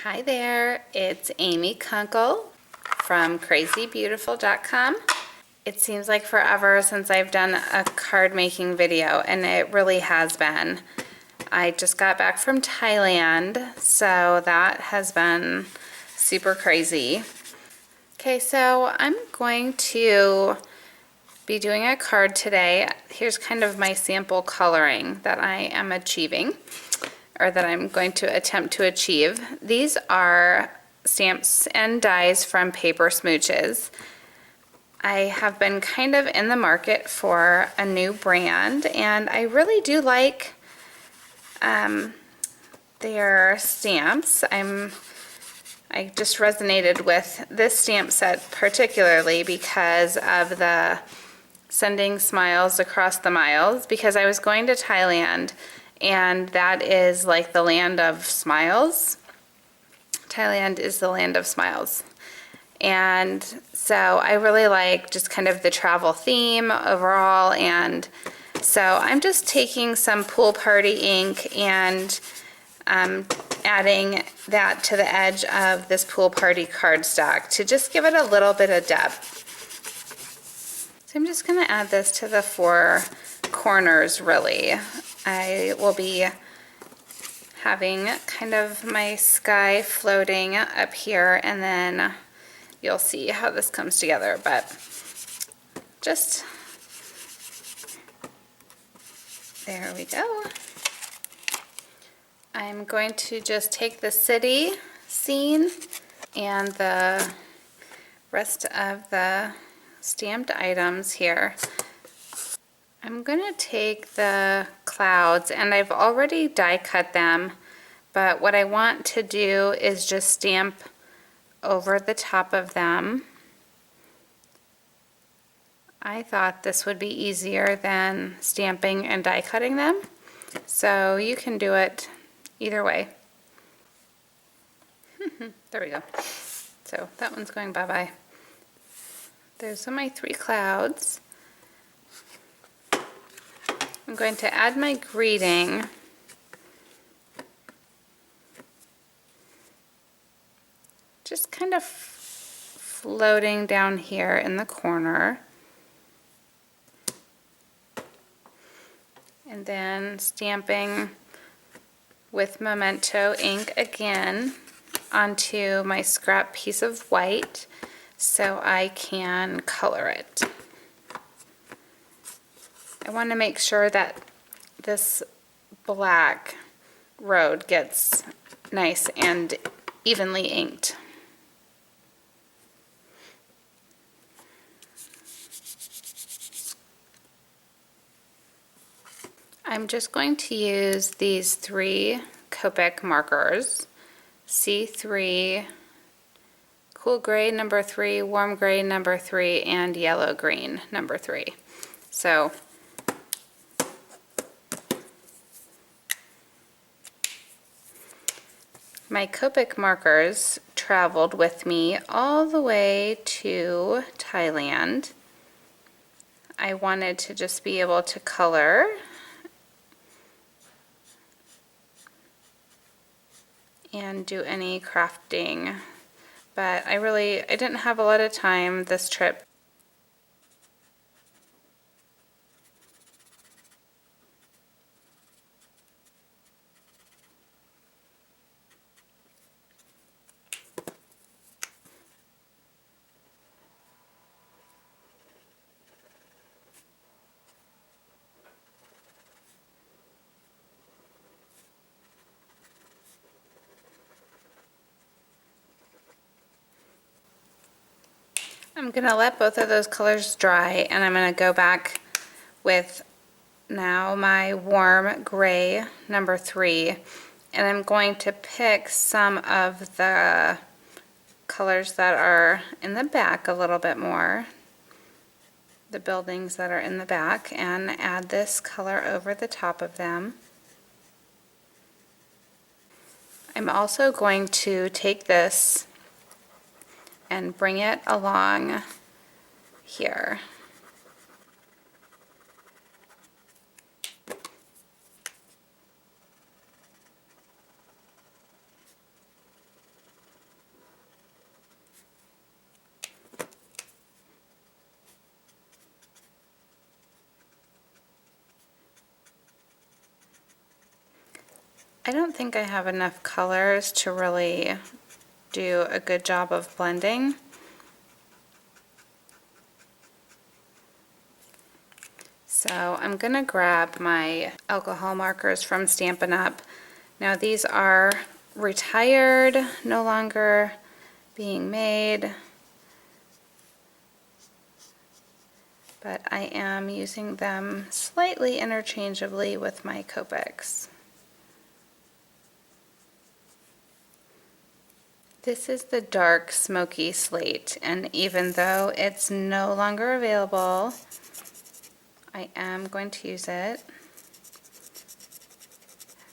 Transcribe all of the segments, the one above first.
Hi there, it's Amy Kunkel from crazybeautiful.com. It seems like forever since I've done a card making video, and it really has been. I just got back from Thailand, so that has been super crazy. Okay, so I'm going to be doing a card today. Here's kind of my sample coloring that I am achieving, or that I'm going to attempt to achieve. These are stamps and dies from Paper Smooches. I have been kind of in the market for a new brand, and I really do like their stamps. I just resonated with this stamp set particularly because of the sending smiles across the miles, because I was going to Thailand, and that is like the land of smiles. Thailand is the land of smiles. And so I really like just kind of the travel theme overall, and so I'm just taking some Pool Party ink and adding that to the edge of this Pool Party cardstock to just give it a little bit of depth. So I'm just going to add this to the four corners really. I will be having kind of my sky floating up here, and then you'll see how this comes together, but just there we go. I'm going to just take the city scene and the rest of the stamped items here. I'm going to take the clouds, and I've already die cut them, but what I want to do is just stamp over the top of them. I thought this would be easier than stamping and die cutting them, so you can do it either way. There we go. So that one's going bye-bye. There's my three clouds. I'm going to add my greeting. Just kind of floating down here in the corner. And then stamping with Memento ink again onto my scrap piece of white so I can color it. I want to make sure that this black road gets nice and evenly inked. I'm just going to use these three Copic markers, C3, Cool Gray number 3, Warm Gray number 3, and Yellow Green number 3. So my Copic markers traveled with me all the way to Thailand. I wanted to just be able to color and do any crafting, but I didn't have a lot of time this trip. I'm going to let both of those colors dry, and I'm going to go back with now my Warm Gray number 3, and I'm going to pick some of the colors that are in the back a little bit more, the buildings that are in the back, and add this color over the top of them. I'm also going to take this and bring it along here. I don't think I have enough colors to really do a good job of blending. So I'm going to grab my alcohol markers from Stampin' Up! Now these are retired, no longer being made, but I am using them slightly interchangeably with my Copics. This is the dark smoky slate, and even though it's no longer available, I am going to use it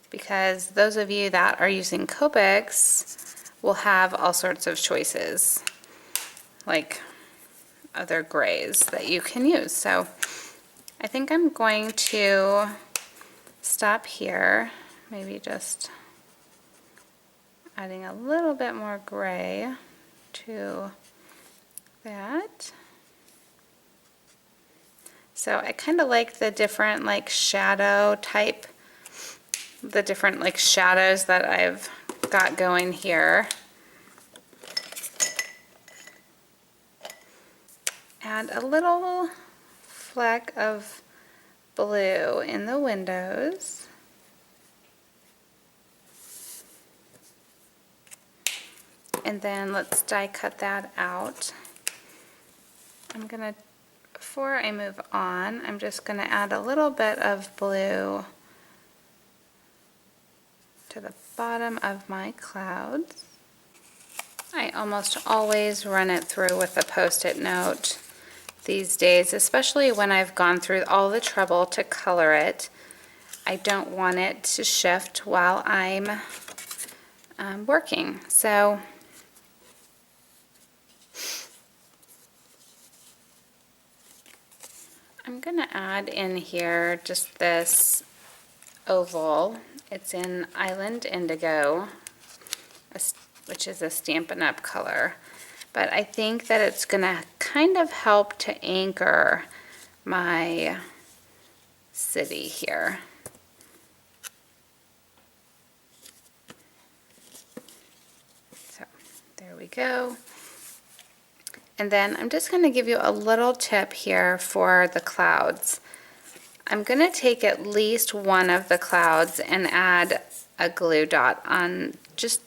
because those of you that are using Copics will have all sorts of choices, like other grays that you can use. So I think I'm going to stop here, maybe just adding a little bit more gray to that. So I kind of like the different like shadow type, the different like shadows that I've got going here. Add a little fleck of blue in the windows. And then let's die cut that out. I'm gonna, before I move on, I'm just gonna add a little bit of blue to the bottom of my clouds. I almost always run it through with a Post-it note these days, especially when I've gone through all the trouble to color it. I don't want it to shift while I'm working. So I'm going to add in here just this oval. It's in Island Indigo, which is a Stampin' Up! Color. But I think that it's going to kind of help to anchor my city here. So there we go. And then I'm just going to give you a little tip here for the clouds. I'm going to take at least one of the clouds and add a glue dot on just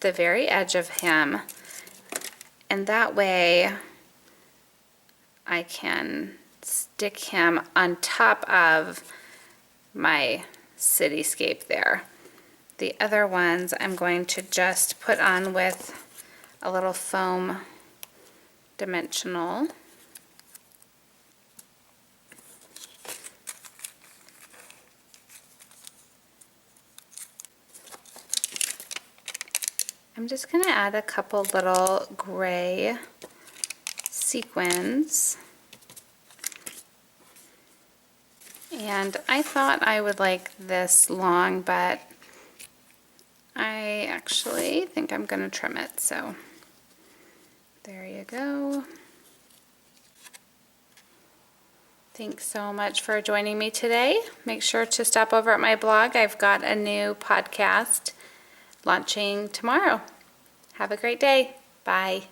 the very edge of him. And that way I can stick him on top of my cityscape there. The other ones I'm going to just put on with a little foam dimensional. I'm just going to add a couple little gray sequins. And I thought I would like this long, but I actually think I'm going to trim it. So there you go. Thanks so much for joining me today. Make sure to stop over at my blog. I've got a new podcast launching tomorrow. Have a great day. Bye.